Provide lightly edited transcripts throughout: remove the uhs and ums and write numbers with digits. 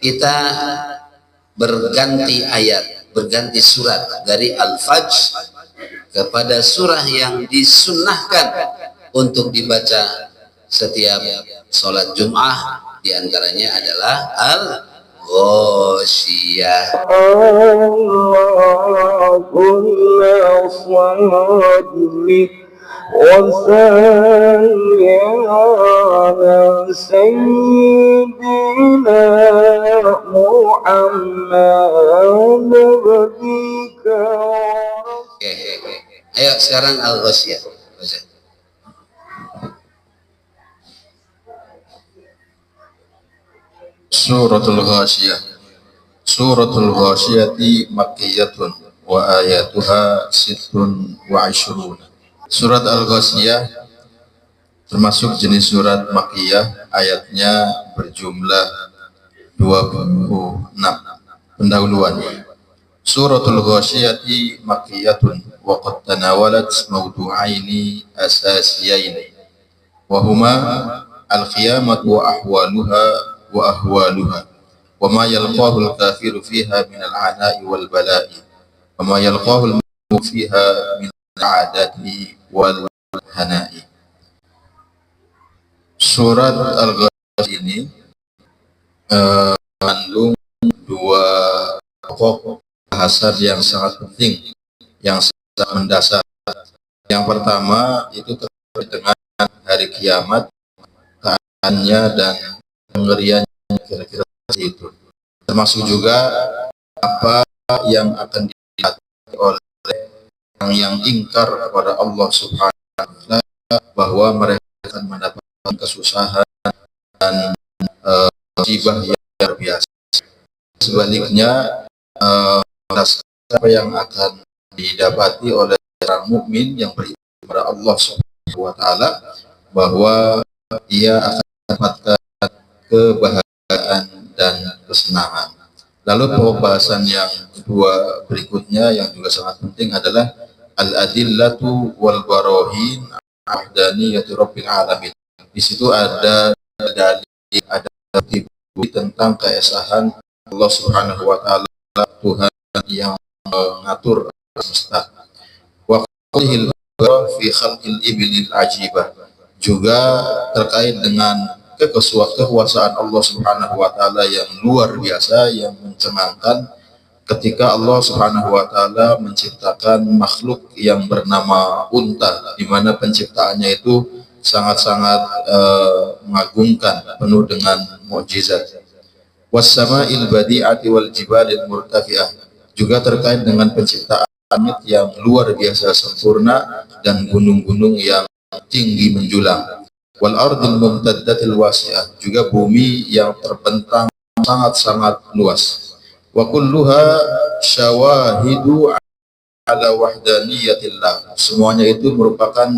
kita berganti ayat, berganti surat dari Al-Fajr kepada surah yang disunnahkan untuk dibaca setiap sholat Jum'ah, diantaranya adalah Al-Ghasyiyah. Ayo sekarang Al-Ghasyiyah. Suratul Ghasyiyah. Suratul Ghasyiyati makkiyatun wa ayatuha sittun wa ishrun. Surat Al-Ghasyiyah termasuk jenis surat makkiyah, ayatnya berjumlah 26. Pendahuluan. Suratul Ghasyiyati makkiyatun wa qad tanawalat mawdu'aini asasiyaini wa huma al-qiyamah wa ahwaluha wa ahwaluha wa ma yalqahu al-kafiru fiha min al-'ana'i wal bala'i wa ma yalqahu al-mu'minu fiha min al-'adati wal hana'i. Surat Al-Ghasyiyah ini mengandung dua pokok bahasan yang sangat penting, yang sangat mendasar. Yang pertama itu terkait dengan hari kiamat, keadaannya dan pengeriannya, kira-kira itu. Termasuk juga apa yang akan dilihat oleh orang yang ingkar kepada Allah Subhanahu wa Ta'ala, bahwa mereka akan mendapatkan kesusahan dan musibah yang luar biasa. Sebaliknya, apa yang akan didapati oleh orang mukmin yang beriman kepada Allah Subhanahu wa Ta'ala, bahwa ia akan mendapatkan kebahagiaan dan kesenangan. Lalu pembahasan yang kedua berikutnya yang juga sangat penting adalah al-adillatu wal barahin ahdaniyati rabbil alamin. Di situ ada dalil, ada bukti tentang keesahan Allah Subhanahu wa Ta'ala, Tuhan yang mengatur semesta. Wa qawlihil fi khalqil ibil ajibah, juga terkait dengan kekuasaan Allah Subhanahu wa Ta'ala yang luar biasa, yang mencengangkan, ketika Allah Subhanahu wa Ta'ala menciptakan makhluk yang bernama unta, di mana penciptaannya itu sangat-sangat mengagumkan, penuh dengan mukjizat. Was-sama'il badi'ati wal jibalil murtafi'ah, juga terkait dengan penciptaan langit yang luar biasa sempurna dan gunung-gunung yang tinggi menjulang. Wal ardil mumtaddatil wasi'ah, juga bumi yang terbentang sangat-sangat luas. Wa kulluha syawahidu ala wahdaniyatillah, semuanya itu merupakan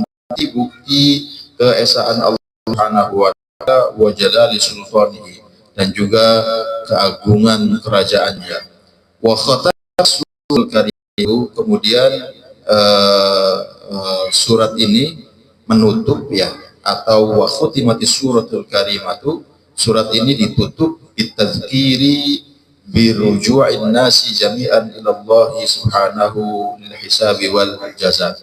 bukti keesaan Allah Subhanahu wa Ta'ala wa jalali sultanihi, dan juga keagungan kerajaannya. Wa khatasul karim, kemudian surat ini menutup, ya, atau wa khutimatis suratul karimatu, surat ini ditutup bitadzkiri biruju'in nasi jami'an ilallahi subhanahu lil hisabi wal jaza.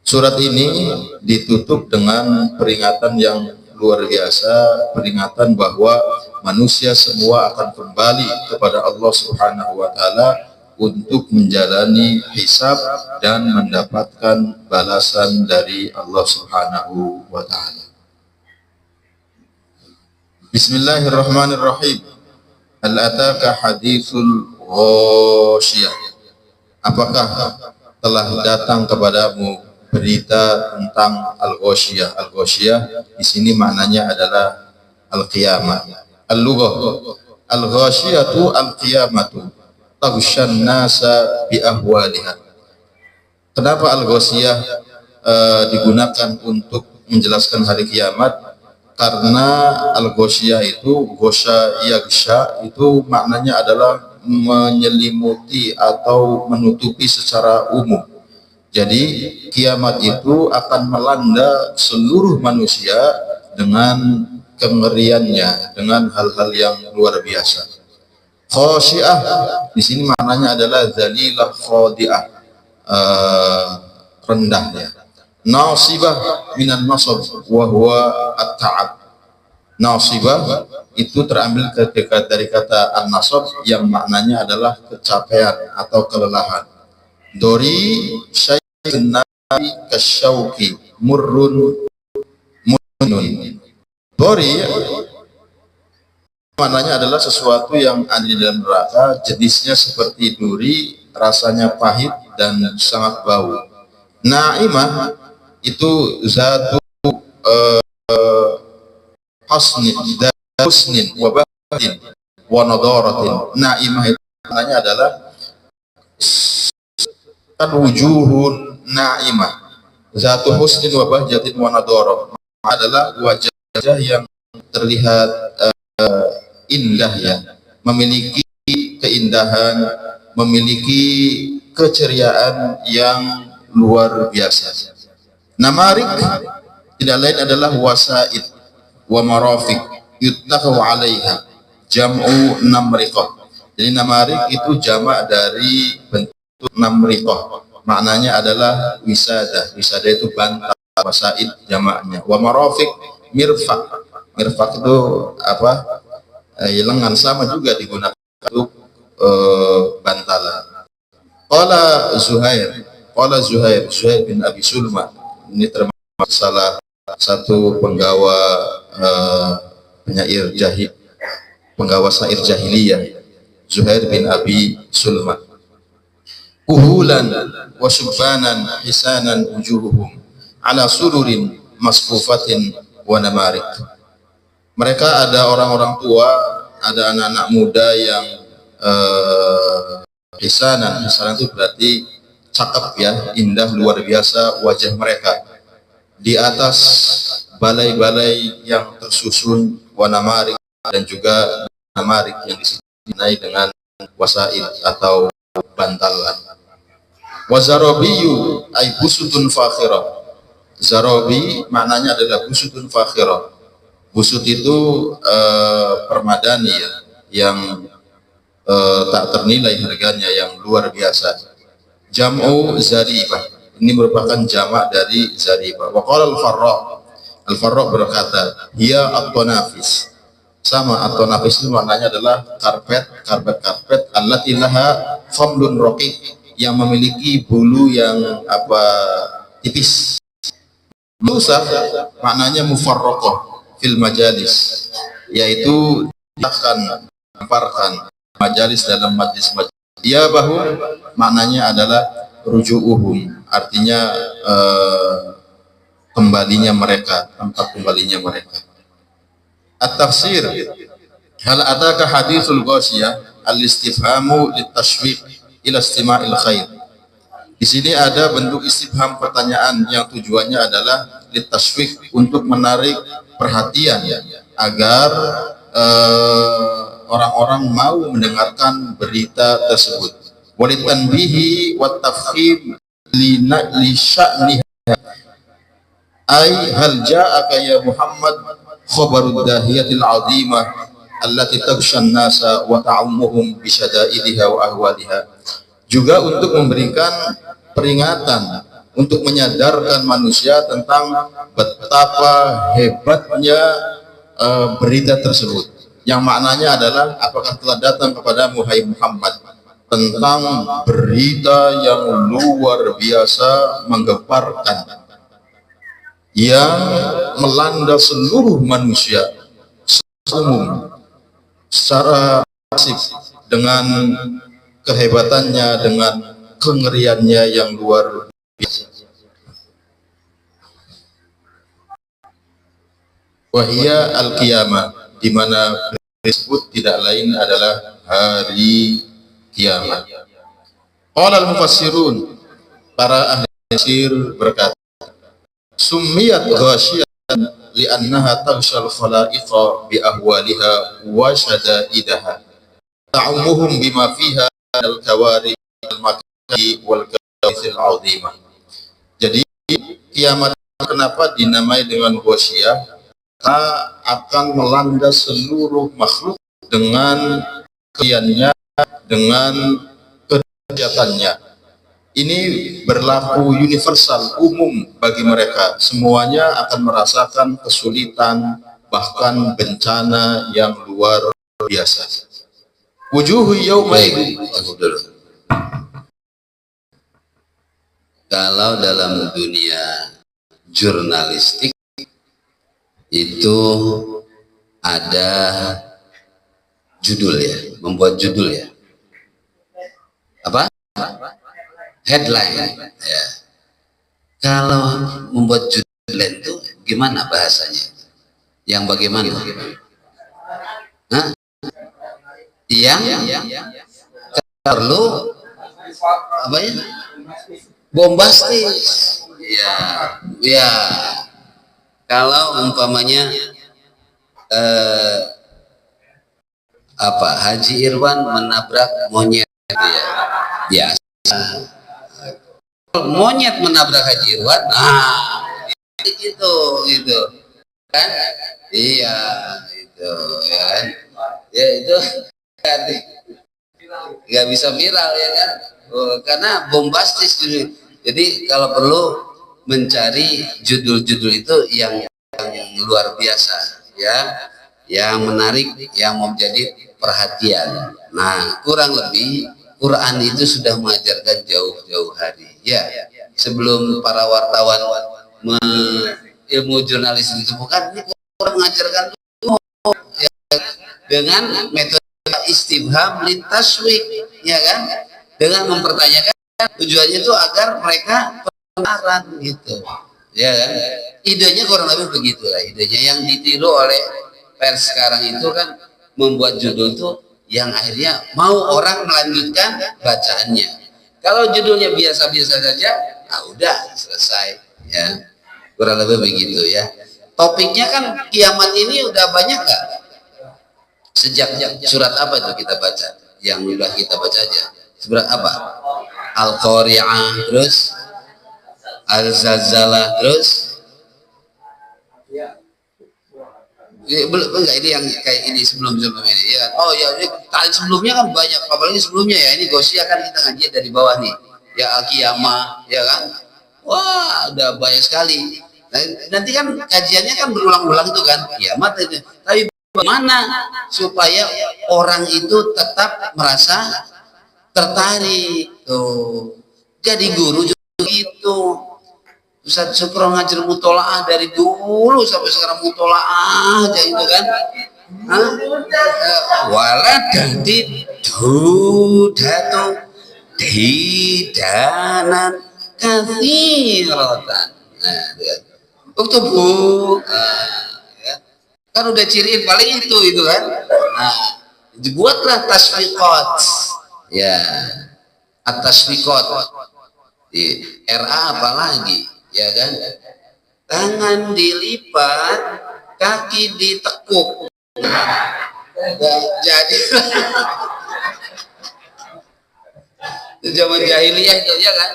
Surat ini ditutup dengan peringatan yang luar biasa, peringatan bahwa manusia semua akan kembali kepada Allah Subhanahu wa Ta'ala untuk menjalani hisab dan mendapatkan balasan dari Allah Subhanahu wa Ta'ala. Bismillahirrahmanirrahim. Hal ataka hadithul ghasyiyah, apakah telah datang kepadamu berita tentang al-ghasyiyah? Al-ghasyiyah di sini maknanya adalah al-qiyamah. Al-lughah, al-ghasyiyatu al-qiyamatu taghsyan nasa bi ahwaliha. Kenapa al-ghasyiyah digunakan untuk menjelaskan hari kiamat? Karena al-ghasyiyah itu, ghasya yaghsha, itu maknanya adalah menyelimuti atau menutupi secara umum. Jadi kiamat itu akan melanda seluruh manusia dengan kengeriannya dengan hal-hal yang luar biasa. Khosyi'ah di sini maknanya adalah dzalilah khadi'ah, rendahnya. Nasibah minan nasab wa huwa at-ta'ab. Nasibah itu terambil dari kata an-nasab yang maknanya adalah kecapean atau kelelahan. Dori syai'un nabi kasyauki murrun munun. Dori maknanya adalah sesuatu yang ada di dalam neraka, jenisnya seperti duri, rasanya pahit dan sangat bau. Naimah itu zatu husnin wa batin wa nadaratin. Naimah itu maknanya adalah wujuhun naimah, zatu husnin wa bahjatin wa nadarah, adalah wajah yang terlihat indah, ya, memiliki keindahan, memiliki keceriaan yang luar biasa. Namarik tidak lain adalah wasaid wa marafiq yuttaqu 'alaiha jam'u namriqah. Jadi namarik itu jamak dari bentuk namriqah, maknanya adalah wisada. Wisada itu bantal, wasaid jamaknya. Wa marafiq mirfaq. Mirfaq itu apa? Lengan, sama juga digunakan untuk bantalan. Qala Zuhair bin Abi Sulma, ini termasuk salah satu penggawa penyair penggawa syair jahiliyah, Zuhair bin Abi Sulma. Uhulan wa subbanan hisanan wujuhuhum ala sururin masfufatin wa namarik. Mereka ada orang-orang tua, ada anak-anak muda yang hisanan itu berarti cakep, ya, indah, luar biasa wajah mereka, di atas balai-balai yang tersusun, wa namarik, dan juga namarik yang disinai dengan wasaid atau bantalan. Wa zarabiyu ay busutun fakhirah. Zarabi maknanya adalah busutun fakhirah. Busut itu permadani, ya, yang tak ternilai harganya, yang luar biasa. Jam'u zaribah, ini merupakan jamak dari zaribah. Wa qala al-Farra berkata, hiya at-tanafis. Sama, at-tanafis itu maknanya adalah karpet allati laha khamlun raqiq, yang memiliki bulu yang tipis. Musa maknanya mufarraqah fil majalis, yaitu akan memparkan majalis, dalam majlis-majlis. Dia bahwa maknanya adalah ruju'uhum, artinya kembalinya mereka, tempat kembalinya mereka. At-tafsir, hal ataka hadithul ghasyiyah al-istifhamu litashwiq ila istima'il khair. Di sini ada bentuk istifham, pertanyaan yang tujuannya adalah litashwiq, untuk menarik perhatian, ya, agar orang-orang mau mendengarkan berita tersebut. Walitanbihi wat tafkhim li sya'niha ay hal ja'aka ya Muhammad khabarud dahiyatil 'azimah allati taghshan nasa wa ta'ummuhum bi syada'idiha wa ahwaliha. Juga untuk memberikan peringatan, untuk menyadarkan manusia tentang betapa hebatnya berita tersebut, yang maknanya adalah apakah telah datang kepada Muhammad tentang berita yang luar biasa menggemparkan, yang melanda seluruh manusia umum secara masif, dengan kehebatannya, dengan kengeriannya yang luar biasa. Wahia al-qiyamah, di mana disebut tidak lain adalah hari kiamat. Qala al-mufassirun, para ahli tafsir berkata, summiyat ghasyiyatan li'annaha taghshal khalaiqa bi ahwaliha wa shada'idaha ta'ummuhum bima fiha al-kawari al-makani wal kawithil 'azimah. Jadi kiamat kenapa dinamai dengan ghasyiyah? akan melanda seluruh makhluk dengan kaliannya, dengan kejahatannya. Ini berlaku universal, umum bagi mereka. Semuanya akan merasakan kesulitan, bahkan bencana yang luar biasa. Wujuhu yaumaidin. Kalau dalam dunia jurnalistik itu ada judul ya, membuat judul ya. Apa? Headline ya. Kalau membuat judul itu gimana bahasanya? Yang bagaimana? Hah? Yang perlu apa ya? Bombastis. Ya, ya. Kalau umpamanya apa? Haji Irwan menabrak monyet ya. Biasa. Monyet menabrak Haji Irwan, nah gitu kan, iya itu ya kan, ya itu nggak bisa viral ya kan, karena bombastis dulu. Jadi kalau perlu mencari judul-judul itu yang luar biasa ya, yang menarik, yang menjadi perhatian. Nah, kurang lebih Quran itu sudah mengajarkan jauh-jauh hari ya, sebelum para wartawan ilmu jurnalis ditemukan, ini Quran mengajarkan ya, dengan metode istifham lintaswik ya kan, dengan mempertanyakan, tujuannya itu agar mereka penasaran gitu ya kan. Idenya kurang lebih begitulah idenya, yang ditiru oleh pers sekarang itu kan, membuat judul tuh yang akhirnya mau orang melanjutkan bacaannya. Kalau judulnya biasa-biasa saja, nah udah selesai ya, kurang lebih begitu ya. Topiknya kan kiamat ini udah banyak nggak? Sejak surat apa itu kita baca? Yang udah kita baca aja. Surat apa? Al-Qari'ah, terus Al-Zalzalah, terus enggak, ini yang kayak ini sebelum ini ya kan. Oh ya, ini kali sebelumnya kan banyak, apalagi sebelumnya ya, ini Gosya kan kita ngaji dari bawah nih ya, Al-Qiyamah ya kan. Wah, udah banyak sekali. Nah, nanti kan kajiannya kan berulang-ulang itu kan kiamat itu. Tapi bagaimana supaya orang itu tetap merasa tertarik tuh. Jadi guru juga gitu. Ustaz Syukro ngajar mutolaah dari dulu sampai sekarang mutolaah aja itu kan. Waladadid dudatu didanan kathiratan. Nah, itu bu, ya. Kan udah ciriin paling itu kan. Nah, dibuatlah tasfiqat, ya, at-tasfiqat di RA apalagi ya kan, tangan dilipat, kaki ditekuk. Nah, jadi zaman jahiliyah itu ya kan,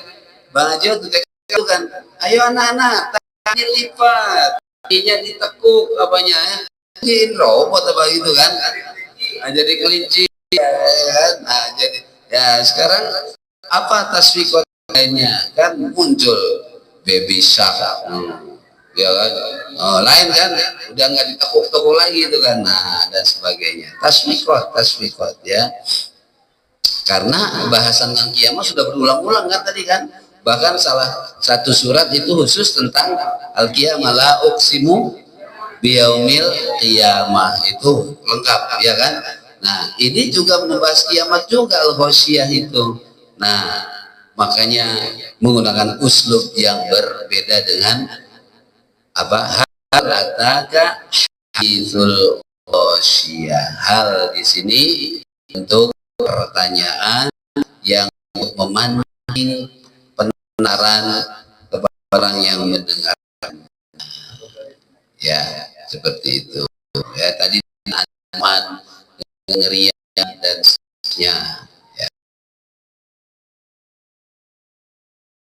Bang Haji itu kan, ayo anak-anak tangan dilipat, kakinya ditekuk, apanya ya, jadi robot apa gitu kan, nah, jadi kelinci ya kan. Nah, jadi ya sekarang apa tasfiqat lainnya kan muncul, baby shark, ya kan, lain kan, udah nggak ditekuk-tekuk lagi itu kan, nah dan sebagainya. Tasfiqat ya, karena bahasan tentang kiamat sudah berulang-ulang kan tadi kan, bahkan salah satu surat itu khusus tentang al-qiyamah, la uqsimu biyaumil qiyamah, itu lengkap ya kan. Nah, ini juga membahas kiamat juga, al-ghasyiyah itu. Nah, makanya menggunakan uslub yang berbeda dengan apa, hal ataka haditsul ghasyiyah. Hal di sini untuk pertanyaan yang memancing penasaran kepada orang yang mendengar ya, seperti itu ya. Tadi aman, ngerian dan seterusnya.